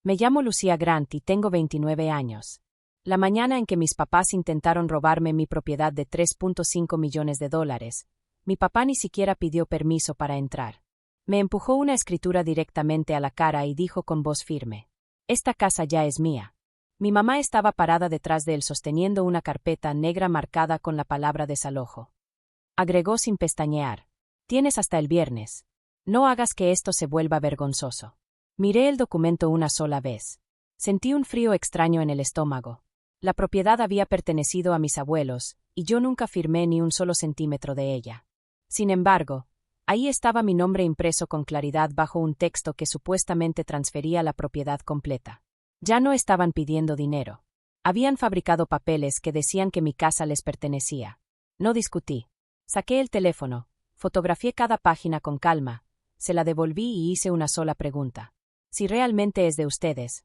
Me llamo Lucía Grant y tengo 29 años. La mañana en que mis papás intentaron robarme mi propiedad de $3.5 millones, mi papá ni siquiera pidió permiso para entrar. Me empujó una escritura directamente a la cara y dijo con voz firme: «Esta casa ya es mía». Mi mamá estaba parada detrás de él sosteniendo una carpeta negra marcada con la palabra desalojo. Agregó sin pestañear: «Tienes hasta el viernes. No hagas que esto se vuelva vergonzoso». Miré el documento una sola vez. Sentí un frío extraño en el estómago. La propiedad había pertenecido a mis abuelos, y yo nunca firmé ni un solo centímetro de ella. Sin embargo, ahí estaba mi nombre impreso con claridad bajo un texto que supuestamente transfería la propiedad completa. Ya no estaban pidiendo dinero. Habían fabricado papeles que decían que mi casa les pertenecía. No discutí. Saqué el teléfono, fotografié cada página con calma, se la devolví y hice una sola pregunta. Si realmente es de ustedes,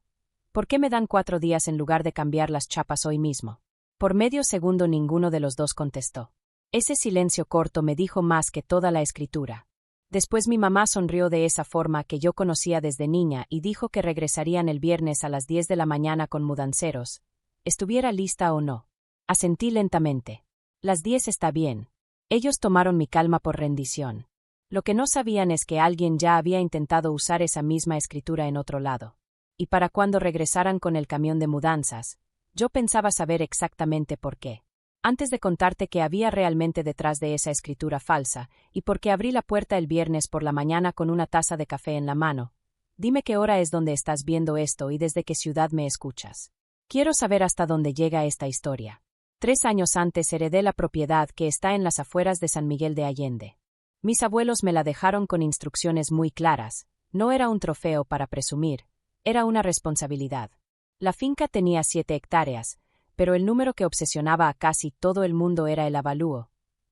¿por qué me dan 4 días en lugar de cambiar las chapas hoy mismo? Por medio segundo ninguno de los dos contestó. Ese silencio corto me dijo más que toda la escritura. Después mi mamá sonrió de esa forma que yo conocía desde niña y dijo que regresarían el viernes a las 10 de la mañana con mudanceros, estuviera lista o no. Asentí lentamente. Las 10 está bien. Ellos tomaron mi calma por rendición. Lo que no sabían es que alguien ya había intentado usar esa misma escritura en otro lado. Y para cuando regresaran con el camión de mudanzas, yo pensaba saber exactamente por qué. Antes de contarte qué había realmente detrás de esa escritura falsa, y por qué abrí la puerta el viernes por la mañana con una taza de café en la mano, dime qué hora es donde estás viendo esto y desde qué ciudad me escuchas. Quiero saber hasta dónde llega esta historia. 3 años antes heredé la propiedad que está en las afueras de San Miguel de Allende. Mis abuelos me la dejaron con instrucciones muy claras. No era un trofeo para presumir, era una responsabilidad. La finca tenía 7 hectáreas, pero el número que obsesionaba a casi todo el mundo era el avalúo: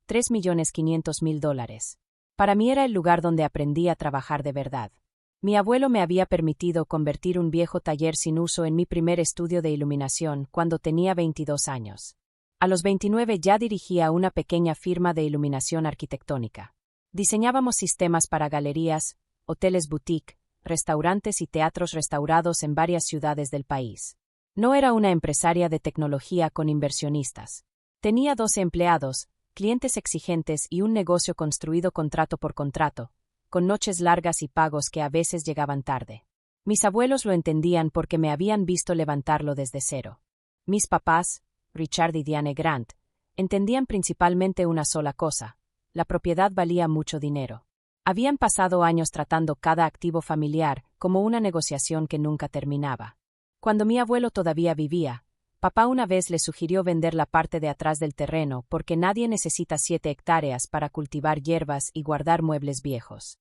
$3.500.000. Para mí era el lugar donde aprendí a trabajar de verdad. Mi abuelo me había permitido convertir un viejo taller sin uso en mi primer estudio de iluminación cuando tenía 22 años. A los 29 ya dirigía una pequeña firma de iluminación arquitectónica. Diseñábamos sistemas para galerías, hoteles boutique, restaurantes y teatros restaurados en varias ciudades del país. No era una empresaria de tecnología con inversionistas. Tenía 12 empleados, clientes exigentes y un negocio construido contrato por contrato, con noches largas y pagos que a veces llegaban tarde. Mis abuelos lo entendían porque me habían visto levantarlo desde cero. Mis papás, Richard y Diane Grant, entendían principalmente una sola cosa: la propiedad valía mucho dinero. Habían pasado años tratando cada activo familiar como una negociación que nunca terminaba. Cuando mi abuelo todavía vivía, papá una vez le sugirió vender la parte de atrás del terreno porque nadie necesita 7 hectáreas para cultivar hierbas y guardar muebles viejos.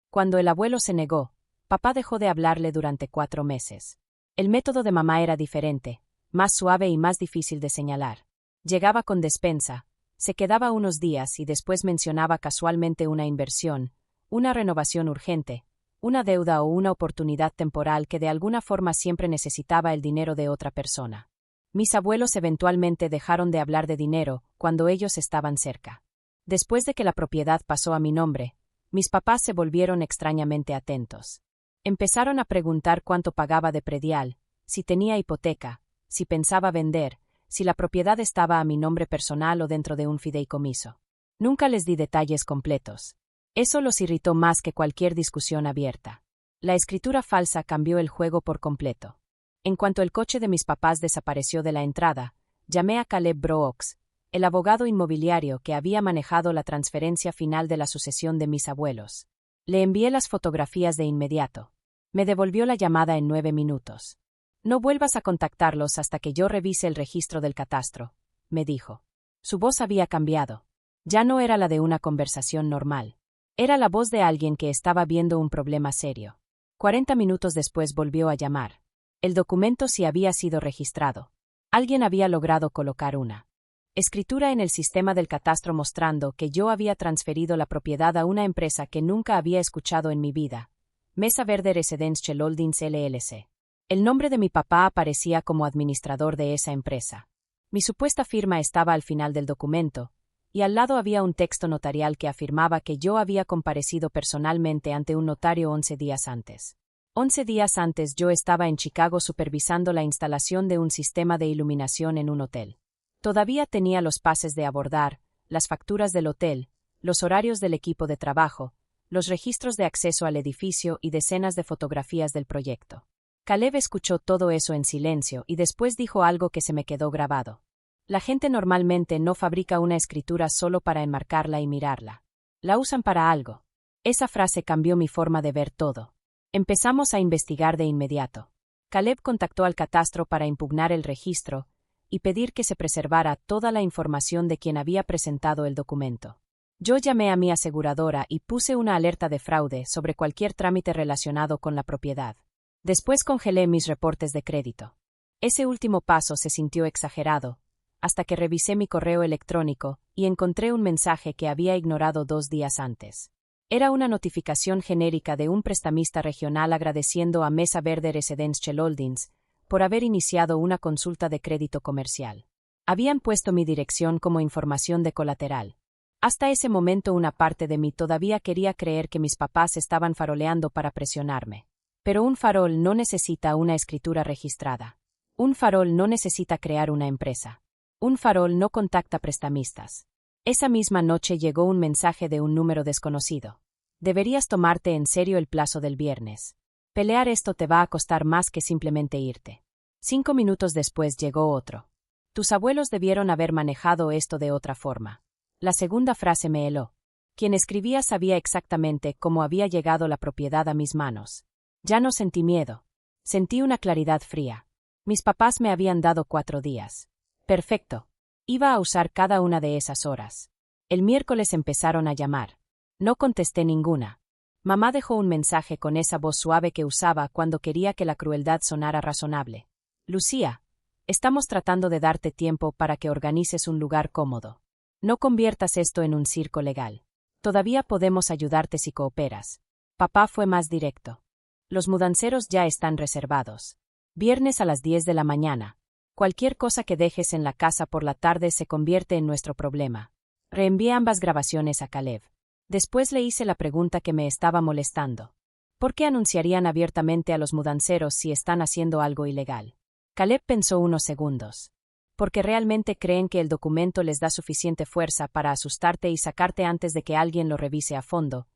Cuando el abuelo se negó, papá dejó de hablarle durante 4 meses. El método de mamá era diferente, más suave y más difícil de señalar. Llegaba con despensa, se quedaba unos días y después mencionaba casualmente una inversión, una renovación urgente, una deuda o una oportunidad temporal que de alguna forma siempre necesitaba el dinero de otra persona. Mis abuelos eventualmente dejaron de hablar de dinero cuando ellos estaban cerca. Después de que la propiedad pasó a mi nombre, mis papás se volvieron extrañamente atentos. Empezaron a preguntar cuánto pagaba de predial, si tenía hipoteca, si pensaba vender, si la propiedad estaba a mi nombre personal o dentro de un fideicomiso. Nunca les di detalles completos. Eso los irritó más que cualquier discusión abierta. La escritura falsa cambió el juego por completo. En cuanto el coche de mis papás desapareció de la entrada, llamé a Caleb Brooks, el abogado inmobiliario que había manejado la transferencia final de la sucesión de mis abuelos. Le envié las fotografías de inmediato. Me devolvió la llamada en 9 minutos. «No vuelvas a contactarlos hasta que yo revise el registro del catastro», me dijo. Su voz había cambiado. Ya no era la de una conversación normal. Era la voz de alguien que estaba viendo un problema serio. 40 minutos después volvió a llamar. El documento sí había sido registrado. Alguien había logrado colocar una escritura en el sistema del catastro mostrando que yo había transferido la propiedad a una empresa que nunca había escuchado en mi vida: Mesa Verde Residential Holdings LLC. El nombre de mi papá aparecía como administrador de esa empresa. Mi supuesta firma estaba al final del documento, y al lado había un texto notarial que afirmaba que yo había comparecido personalmente ante un notario 11 días antes. 11 días antes yo estaba en Chicago supervisando la instalación de un sistema de iluminación en un hotel. Todavía tenía los pases de abordar, las facturas del hotel, los horarios del equipo de trabajo, los registros de acceso al edificio y decenas de fotografías del proyecto. Caleb escuchó todo eso en silencio y después dijo algo que se me quedó grabado. La gente normalmente no fabrica una escritura solo para enmarcarla y mirarla. La usan para algo. Esa frase cambió mi forma de ver todo. Empezamos a investigar de inmediato. Caleb contactó al catastro para impugnar el registro y pedir que se preservara toda la información de quien había presentado el documento. Yo llamé a mi aseguradora y puse una alerta de fraude sobre cualquier trámite relacionado con la propiedad. Después congelé mis reportes de crédito. Ese último paso se sintió exagerado, hasta que revisé mi correo electrónico y encontré un mensaje que había ignorado 2 días antes. Era una notificación genérica de un prestamista regional agradeciendo a Mesa Verde Residential Holdings por haber iniciado una consulta de crédito comercial. Habían puesto mi dirección como información de colateral. Hasta ese momento una parte de mí todavía quería creer que mis papás estaban faroleando para presionarme. Pero un farol no necesita una escritura registrada. Un farol no necesita crear una empresa. Un farol no contacta prestamistas. Esa misma noche llegó un mensaje de un número desconocido. Deberías tomarte en serio el plazo del viernes. Pelear esto te va a costar más que simplemente irte. 5 minutos después llegó otro. Tus abuelos debieron haber manejado esto de otra forma. La segunda frase me heló. Quien escribía sabía exactamente cómo había llegado la propiedad a mis manos. Ya no sentí miedo. Sentí una claridad fría. Mis papás me habían dado 4 días. Perfecto. Iba a usar cada una de esas horas. El miércoles empezaron a llamar. No contesté ninguna. Mamá dejó un mensaje con esa voz suave que usaba cuando quería que la crueldad sonara razonable. Lucía, estamos tratando de darte tiempo para que organices un lugar cómodo. No conviertas esto en un circo legal. Todavía podemos ayudarte si cooperas. Papá fue más directo. Los mudanceros ya están reservados. Viernes a las 10 de la mañana. Cualquier cosa que dejes en la casa por la tarde se convierte en nuestro problema. Reenvié ambas grabaciones a Caleb. Después le hice la pregunta que me estaba molestando. ¿Por qué anunciarían abiertamente a los mudanceros si están haciendo algo ilegal? Caleb pensó unos segundos. ¿Porque realmente creen que el documento les da suficiente fuerza para asustarte y sacarte antes de que alguien lo revise a fondo?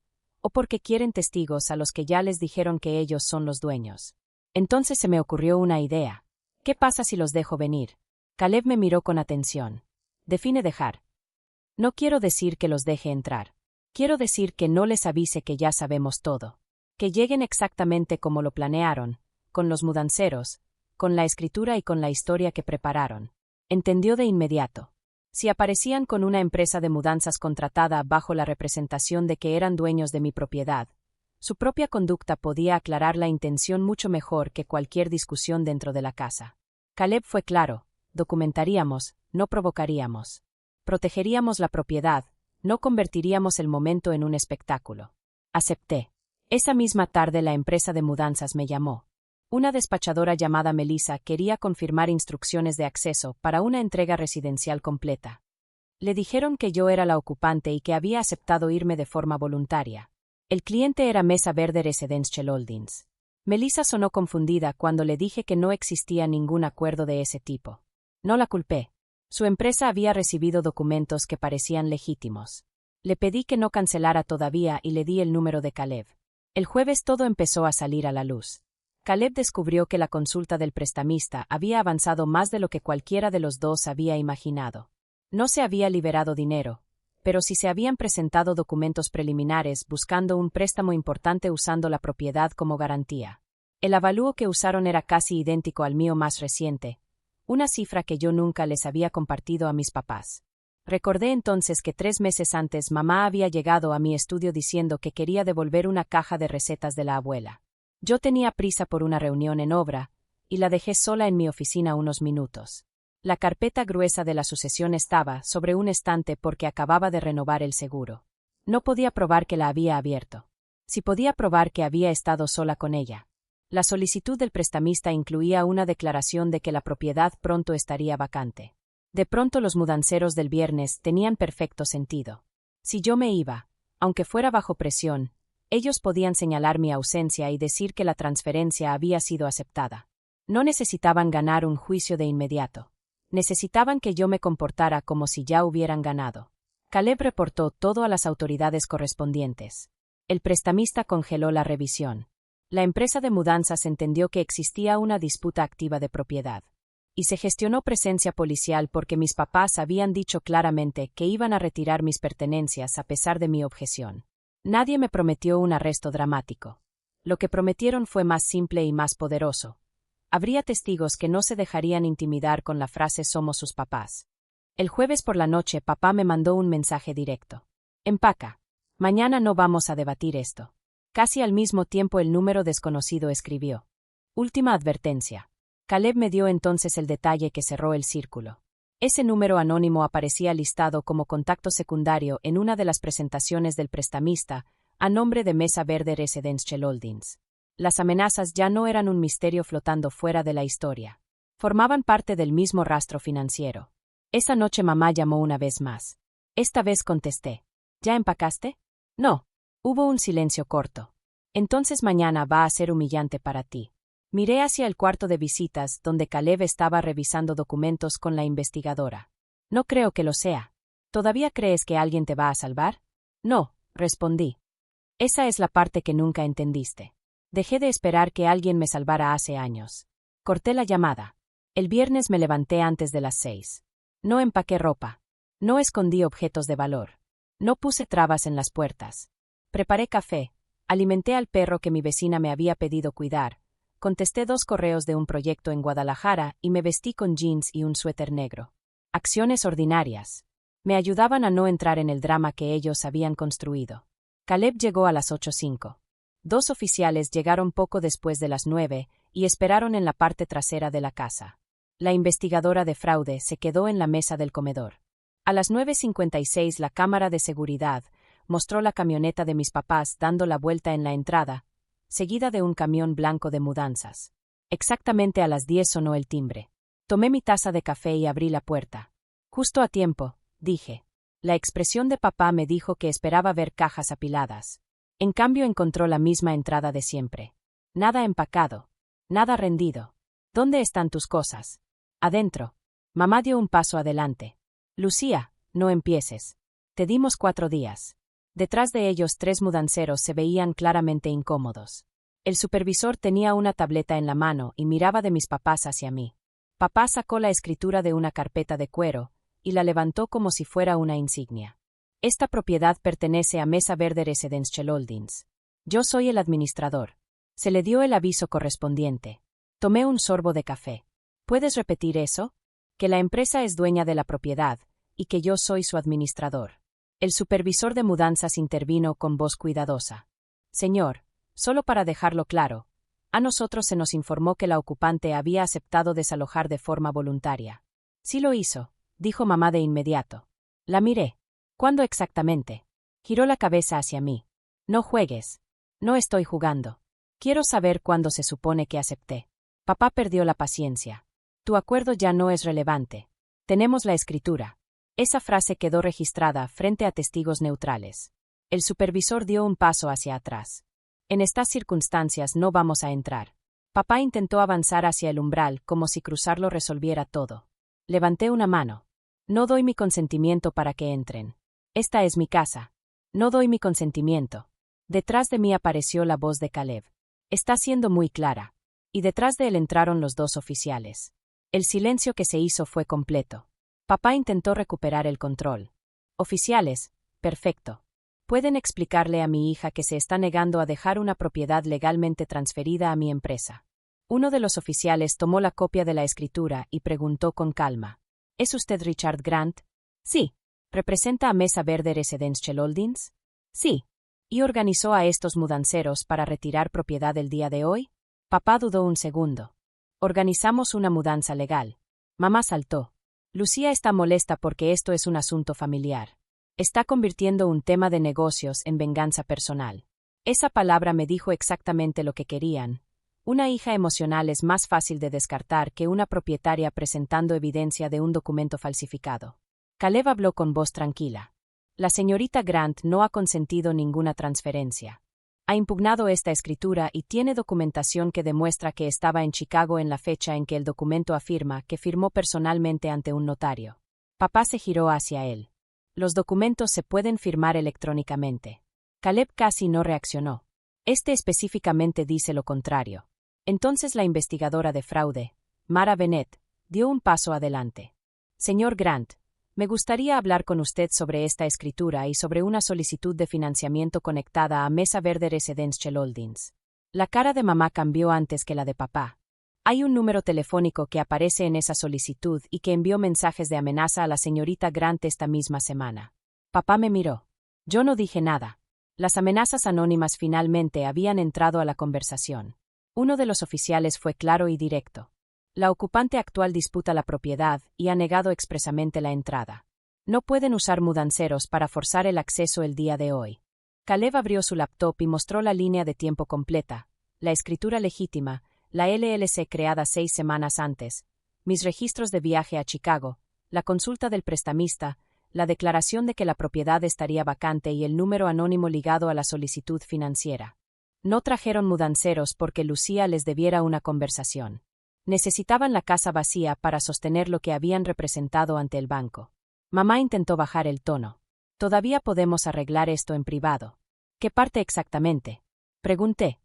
¿O porque quieren testigos a los que ya les dijeron que ellos son los dueños? Entonces se me ocurrió una idea. ¿Qué pasa si los dejo venir? Caleb me miró con atención. Define dejar. No quiero decir que los deje entrar. Quiero decir que no les avise que ya sabemos todo. Que lleguen exactamente como lo planearon, con los mudanceros, con la escritura y con la historia que prepararon. Entendió de inmediato. Si aparecían con una empresa de mudanzas contratada bajo la representación de que eran dueños de mi propiedad, su propia conducta podía aclarar la intención mucho mejor que cualquier discusión dentro de la casa. Caleb fue claro: documentaríamos, no provocaríamos. Protegeríamos la propiedad, no convertiríamos el momento en un espectáculo. Acepté. Esa misma tarde la empresa de mudanzas me llamó. Una despachadora llamada Melissa quería confirmar instrucciones de acceso para una entrega residencial completa. Le dijeron que yo era la ocupante y que había aceptado irme de forma voluntaria. El cliente era Mesa Verde Residential Holdings. Melissa sonó confundida cuando le dije que no existía ningún acuerdo de ese tipo. No la culpé. Su empresa había recibido documentos que parecían legítimos. Le pedí que no cancelara todavía y le di el número de Caleb. El jueves todo empezó a salir a la luz. Caleb descubrió que la consulta del prestamista había avanzado más de lo que cualquiera de los dos había imaginado. No se había liberado dinero, pero sí se habían presentado documentos preliminares buscando un préstamo importante usando la propiedad como garantía. El avalúo que usaron era casi idéntico al mío más reciente, una cifra que yo nunca les había compartido a mis papás. Recordé entonces que 3 meses antes mamá había llegado a mi estudio diciendo que quería devolver una caja de recetas de la abuela. Yo tenía prisa por una reunión en obra, y la dejé sola en mi oficina unos minutos. La carpeta gruesa de la sucesión estaba sobre un estante porque acababa de renovar el seguro. No podía probar que la había abierto. Sí podía probar que había estado sola con ella. La solicitud del prestamista incluía una declaración de que la propiedad pronto estaría vacante. De pronto los mudanceros del viernes tenían perfecto sentido. Si yo me iba, aunque fuera bajo presión, Ellos podían señalar mi ausencia y decir que la transferencia había sido aceptada. No necesitaban ganar un juicio de inmediato. Necesitaban que yo me comportara como si ya hubieran ganado. Caleb reportó todo a las autoridades correspondientes. El prestamista congeló la revisión. La empresa de mudanzas entendió que existía una disputa activa de propiedad. Y se gestionó presencia policial porque mis papás habían dicho claramente que iban a retirar mis pertenencias a pesar de mi objeción. Nadie me prometió un arresto dramático. Lo que prometieron fue más simple y más poderoso. Habría testigos que no se dejarían intimidar con la frase «somos sus papás». El jueves por la noche papá me mandó un mensaje directo. «Empaca. Mañana no vamos a debatir esto». Casi al mismo tiempo el número desconocido escribió. «Última advertencia». Caleb me dio entonces el detalle que cerró el círculo. Ese número anónimo aparecía listado como contacto secundario en una de las presentaciones del prestamista, a nombre de Mesa Verde Residential Holdings. Las amenazas ya no eran un misterio flotando fuera de la historia. Formaban parte del mismo rastro financiero. Esa noche mamá llamó una vez más. Esta vez contesté. ¿Ya empacaste? No. Hubo un silencio corto. Entonces mañana va a ser humillante para ti. Miré hacia el cuarto de visitas donde Caleb estaba revisando documentos con la investigadora. No creo que lo sea. ¿Todavía crees que alguien te va a salvar? No, respondí. Esa es la parte que nunca entendiste. Dejé de esperar que alguien me salvara hace años. Corté la llamada. El viernes me levanté antes de las 6. No empaqué ropa. No escondí objetos de valor. No puse trabas en las puertas. Preparé café. Alimenté al perro que mi vecina me había pedido cuidar. Contesté 2 correos de un proyecto en Guadalajara y me vestí con jeans y un suéter negro. Acciones ordinarias. Me ayudaban a no entrar en el drama que ellos habían construido. Caleb llegó a las 8:05. 2 oficiales llegaron poco después de las 9 y esperaron en la parte trasera de la casa. La investigadora de fraude se quedó en la mesa del comedor. A las 9:56 la cámara de seguridad mostró la camioneta de mis papás dando la vuelta en la entrada, seguida de un camión blanco de mudanzas. Exactamente a las 10 sonó el timbre. Tomé mi taza de café y abrí la puerta. Justo a tiempo, dije. La expresión de papá me dijo que esperaba ver cajas apiladas. En cambio encontró la misma entrada de siempre. Nada empacado. Nada rendido. ¿Dónde están tus cosas? Adentro. Mamá dio un paso adelante. Lucía, no empieces. Te dimos 4 días. Detrás de ellos 3 mudanceros se veían claramente incómodos. El supervisor tenía una tableta en la mano y miraba de mis papás hacia mí. Papá sacó la escritura de una carpeta de cuero y la levantó como si fuera una insignia. Esta propiedad pertenece a Mesa Verde Residential Holdings. Yo soy el administrador. Se le dio el aviso correspondiente. Tomé un sorbo de café. ¿Puedes repetir eso? Que la empresa es dueña de la propiedad y que yo soy su administrador. El supervisor de mudanzas intervino con voz cuidadosa. Señor, solo para dejarlo claro, a nosotros se nos informó que la ocupante había aceptado desalojar de forma voluntaria. Sí lo hizo, dijo mamá de inmediato. La miré. ¿Cuándo exactamente? Giró la cabeza hacia mí. No juegues. No estoy jugando. Quiero saber cuándo se supone que acepté. Papá perdió la paciencia. Tu acuerdo ya no es relevante. Tenemos la escritura. Esa frase quedó registrada frente a testigos neutrales. El supervisor dio un paso hacia atrás. En estas circunstancias no vamos a entrar. Papá intentó avanzar hacia el umbral como si cruzarlo resolviera todo. Levanté una mano. No doy mi consentimiento para que entren. Esta es mi casa. No doy mi consentimiento. Detrás de mí apareció la voz de Caleb. Está siendo muy clara. Y detrás de él entraron los 2 oficiales. El silencio que se hizo fue completo. Papá intentó recuperar el control. Oficiales, perfecto. Pueden explicarle a mi hija que se está negando a dejar una propiedad legalmente transferida a mi empresa. Uno de los oficiales tomó la copia de la escritura y preguntó con calma. ¿Es usted Richard Grant? Sí. ¿Representa a Mesa Verde Residential Holdings? Sí. ¿Y organizó a estos mudanceros para retirar propiedad el día de hoy? Papá dudó un segundo. Organizamos una mudanza legal. Mamá saltó. Lucía está molesta porque esto es un asunto familiar. Está convirtiendo un tema de negocios en venganza personal. Esa palabra me dijo exactamente lo que querían. Una hija emocional es más fácil de descartar que una propietaria presentando evidencia de un documento falsificado. Caleb habló con voz tranquila. La señorita Grant no ha consentido ninguna transferencia. Ha impugnado esta escritura y tiene documentación que demuestra que estaba en Chicago en la fecha en que el documento afirma que firmó personalmente ante un notario. Papá se giró hacia él. Los documentos se pueden firmar electrónicamente. Caleb casi no reaccionó. Este específicamente dice lo contrario. Entonces la investigadora de fraude, Mara Bennett, dio un paso adelante. Señor Grant, me gustaría hablar con usted sobre esta escritura y sobre una solicitud de financiamiento conectada a Mesa Verde Residential Holdings. La cara de mamá cambió antes que la de papá. Hay un número telefónico que aparece en esa solicitud y que envió mensajes de amenaza a la señorita Grant esta misma semana. Papá me miró. Yo no dije nada. Las amenazas anónimas finalmente habían entrado a la conversación. Uno de los oficiales fue claro y directo. La ocupante actual disputa la propiedad y ha negado expresamente la entrada. No pueden usar mudanceros para forzar el acceso el día de hoy. Caleb abrió su laptop y mostró la línea de tiempo completa, la escritura legítima, la LLC creada 6 semanas antes, mis registros de viaje a Chicago, la consulta del prestamista, la declaración de que la propiedad estaría vacante y el número anónimo ligado a la solicitud financiera. No trajeron mudanceros porque Lucía les debiera una conversación. Necesitaban la casa vacía para sostener lo que habían representado ante el banco. Mamá intentó bajar el tono. Todavía podemos arreglar esto en privado. ¿Qué parte exactamente? Pregunté.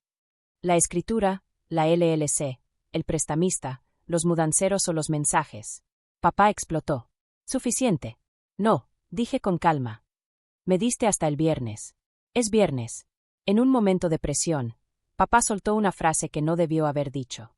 La escritura, la LLC, el prestamista, los mudanceros o los mensajes. Papá explotó. Suficiente. No, dije con calma. Me diste hasta el viernes. Es viernes. En un momento de presión, papá soltó una frase que no debió haber dicho.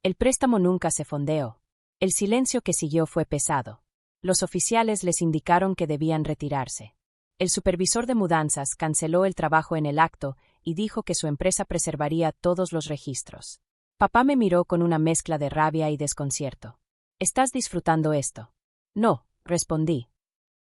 El préstamo nunca se fondeó. El silencio que siguió fue pesado. Los oficiales les indicaron que debían retirarse. El supervisor de mudanzas canceló el trabajo en el acto y dijo que su empresa preservaría todos los registros. Papá me miró con una mezcla de rabia y desconcierto. ¿Estás disfrutando esto? No, respondí.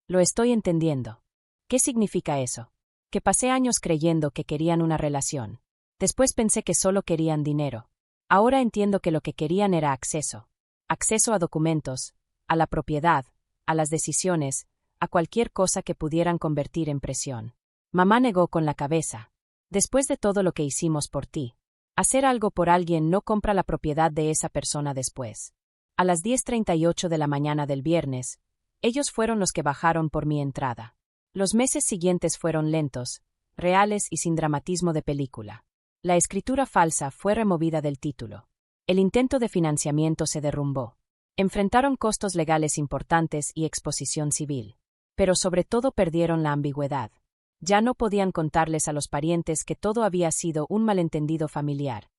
Lo estoy entendiendo. ¿Qué significa eso? Que pasé años creyendo que querían una relación. Después pensé que solo querían dinero. Ahora entiendo que lo que querían era acceso. Acceso a documentos, a la propiedad, a las decisiones, a cualquier cosa que pudieran convertir en presión. Mamá negó con la cabeza. Después de todo lo que hicimos por ti, hacer algo por alguien no compra la propiedad de esa persona después. A las 10:38 de la mañana del viernes, ellos fueron los que bajaron por mi entrada. Los meses siguientes fueron lentos, reales y sin dramatismo de película. La escritura falsa fue removida del título. El intento de financiamiento se derrumbó. Enfrentaron costos legales importantes y exposición civil. Pero sobre todo perdieron la ambigüedad. Ya no podían contarles a los parientes que todo había sido un malentendido familiar.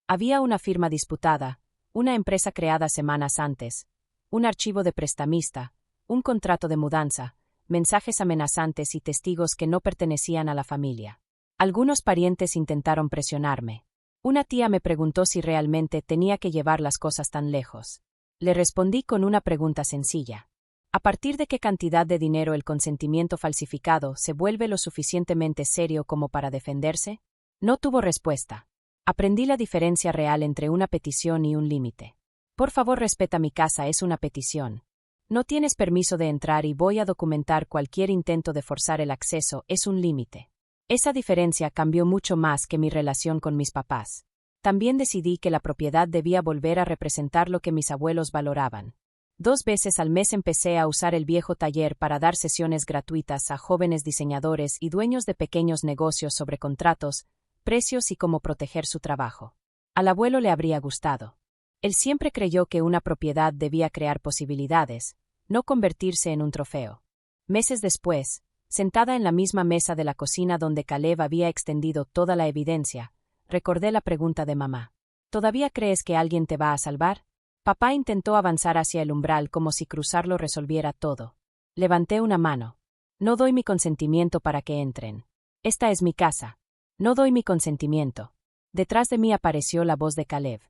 Había una firma disputada, una empresa creada semanas antes, un archivo de prestamista, un contrato de mudanza, mensajes amenazantes y testigos que no pertenecían a la familia. Algunos parientes intentaron presionarme. Una tía me preguntó si realmente tenía que llevar las cosas tan lejos. Le respondí con una pregunta sencilla. ¿A partir de qué cantidad de dinero el consentimiento falsificado se vuelve lo suficientemente serio como para defenderse? No tuvo respuesta. Aprendí la diferencia real entre una petición y un límite. Por favor, respeta mi casa, es una petición. No tienes permiso de entrar y voy a documentar cualquier intento de forzar el acceso, es un límite. Esa diferencia cambió mucho más que mi relación con mis papás. También decidí que la propiedad debía volver a representar lo que mis abuelos valoraban. 2 veces al mes empecé a usar el viejo taller para dar sesiones gratuitas a jóvenes diseñadores y dueños de pequeños negocios sobre contratos, precios y cómo proteger su trabajo. Al abuelo le habría gustado. Él siempre creyó que una propiedad debía crear posibilidades, no convertirse en un trofeo. Meses después, sentada en la misma mesa de la cocina donde Caleb había extendido toda la evidencia, recordé la pregunta de mamá. ¿Todavía crees que alguien te va a salvar? Papá intentó avanzar hacia el umbral como si cruzarlo resolviera todo. Levanté una mano. No doy mi consentimiento para que entren. Esta es mi casa. No doy mi consentimiento. Detrás de mí apareció la voz de Caleb.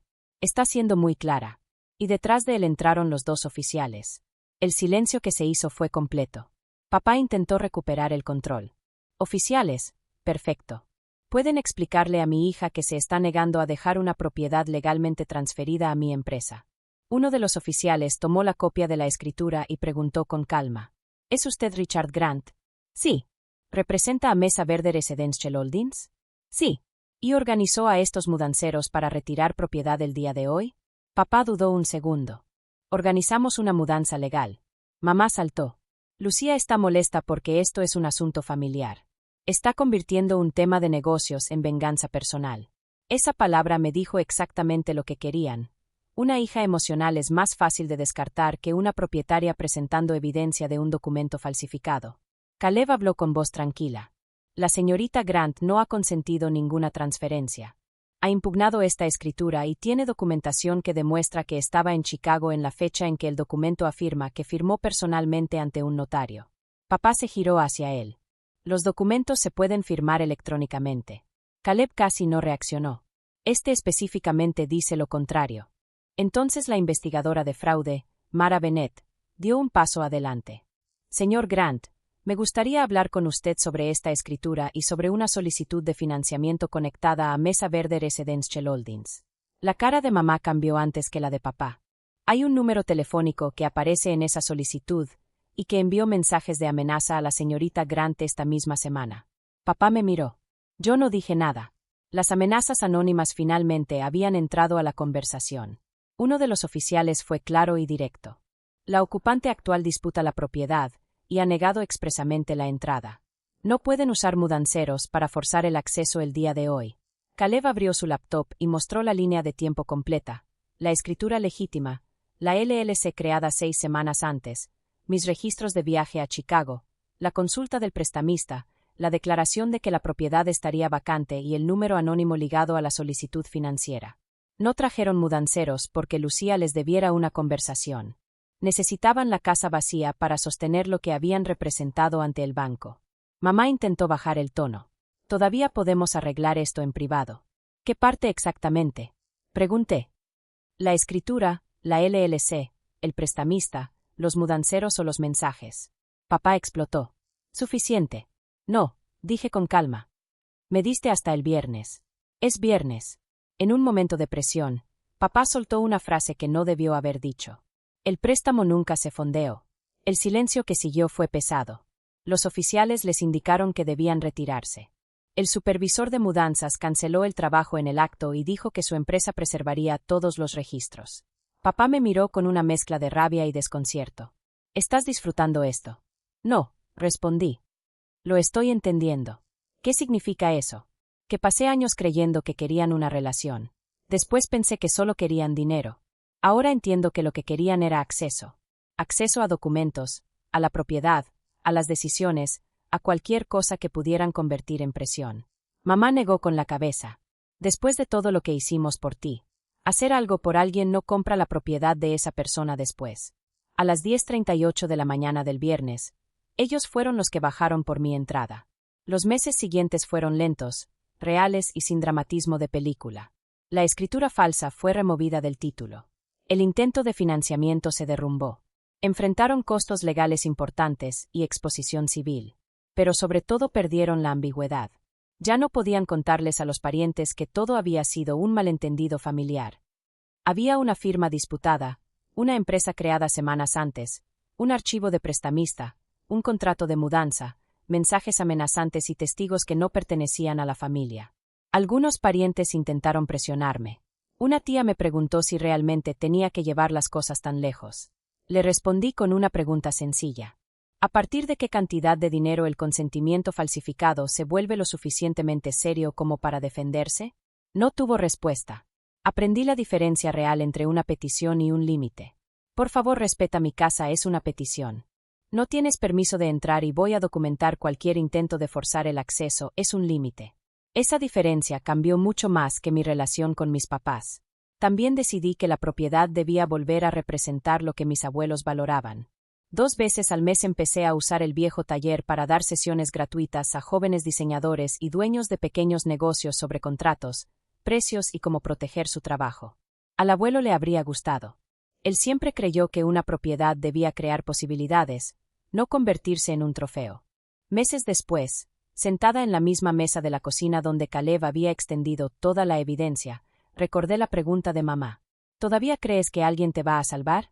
Está siendo muy clara. Y detrás de él entraron los 2 oficiales. El silencio que se hizo fue completo. Papá intentó recuperar el control. Oficiales, perfecto. Pueden explicarle a mi hija que se está negando a dejar una propiedad legalmente transferida a mi empresa. Uno de los oficiales tomó la copia de la escritura y preguntó con calma. ¿Es usted Richard Grant? Sí. ¿Representa a Mesa Verde Residential Holdings? Sí. ¿Y organizó a estos mudanceros para retirar propiedad el día de hoy? Papá dudó un segundo. Organizamos una mudanza legal. Mamá saltó. Lucía está molesta porque esto es un asunto familiar. Está convirtiendo un tema de negocios en venganza personal. Esa palabra me dijo exactamente lo que querían. Una hija emocional es más fácil de descartar que una propietaria presentando evidencia de un documento falsificado. Caleb habló con voz tranquila. La señorita Grant no ha consentido ninguna transferencia. Ha impugnado esta escritura y tiene documentación que demuestra que estaba en Chicago en la fecha en que el documento afirma que firmó personalmente ante un notario. Papá se giró hacia él. Los documentos se pueden firmar electrónicamente. Caleb casi no reaccionó. Este específicamente dice lo contrario. Entonces la investigadora de fraude, Mara Bennett, dio un paso adelante. Señor Grant, me gustaría hablar con usted sobre esta escritura y sobre una solicitud de financiamiento conectada a Mesa Verde Residential Holdings. La cara de mamá cambió antes que la de papá. Hay un número telefónico que aparece en esa solicitud y que envió mensajes de amenaza a la señorita Grant esta misma semana. Papá me miró. Yo no dije nada. Las amenazas anónimas finalmente habían entrado a la conversación. Uno de los oficiales fue claro y directo. La ocupante actual disputa la propiedad y ha negado expresamente la entrada. No pueden usar mudanceros para forzar el acceso el día de hoy. Caleb abrió su laptop y mostró la línea de tiempo completa, la escritura legítima, la LLC creada 6 semanas antes, mis registros de viaje a Chicago, la consulta del prestamista, la declaración de que la propiedad estaría vacante y el número anónimo ligado a la solicitud financiera. No trajeron mudanceros porque Lucía les debiera una conversación. Necesitaban la casa vacía para sostener lo que habían representado ante el banco. Mamá intentó bajar el tono. Todavía podemos arreglar esto en privado. ¿Qué parte exactamente? Pregunté. La escritura, la LLC, el prestamista, los mudanceros o los mensajes. Papá explotó. Suficiente. No, dije con calma. Me diste hasta el viernes. Es viernes. En un momento de presión, papá soltó una frase que no debió haber dicho. El préstamo nunca se fondeó. El silencio que siguió fue pesado. Los oficiales les indicaron que debían retirarse. El supervisor de mudanzas canceló el trabajo en el acto y dijo que su empresa preservaría todos los registros. Papá me miró con una mezcla de rabia y desconcierto. ¿Estás disfrutando esto? No, respondí. Lo estoy entendiendo. ¿Qué significa eso? Que pasé años creyendo que querían una relación. Después pensé que solo querían dinero. Ahora entiendo que lo que querían era acceso. Acceso a documentos, a la propiedad, a las decisiones, a cualquier cosa que pudieran convertir en presión. Mamá negó con la cabeza. Después de todo lo que hicimos por ti, hacer algo por alguien no compra la propiedad de esa persona después. A las 10:38 de la mañana del viernes, ellos fueron los que bajaron por mi entrada. Los meses siguientes fueron lentos, reales y sin dramatismo de película. La escritura falsa fue removida del título. El intento de financiamiento se derrumbó. Enfrentaron costos legales importantes y exposición civil. Pero sobre todo perdieron la ambigüedad. Ya no podían contarles a los parientes que todo había sido un malentendido familiar. Había una firma disputada, una empresa creada semanas antes, un archivo de prestamista, un contrato de mudanza, mensajes amenazantes y testigos que no pertenecían a la familia. Algunos parientes intentaron presionarme. Una tía me preguntó si realmente tenía que llevar las cosas tan lejos. Le respondí con una pregunta sencilla. ¿A partir de qué cantidad de dinero el consentimiento falsificado se vuelve lo suficientemente serio como para defenderse? No tuvo respuesta. Aprendí la diferencia real entre una petición y un límite. Por favor, respeta mi casa es una petición. No tienes permiso de entrar y voy a documentar cualquier intento de forzar el acceso es un límite. Esa diferencia cambió mucho más que mi relación con mis papás. También decidí que la propiedad debía volver a representar lo que mis abuelos valoraban. 2 veces al mes empecé a usar el viejo taller para dar sesiones gratuitas a jóvenes diseñadores y dueños de pequeños negocios sobre contratos, precios y cómo proteger su trabajo. Al abuelo le habría gustado. Él siempre creyó que una propiedad debía crear posibilidades, no convertirse en un trofeo. Meses después, sentada en la misma mesa de la cocina donde Caleb había extendido toda la evidencia, recordé la pregunta de mamá. ¿Todavía crees que alguien te va a salvar?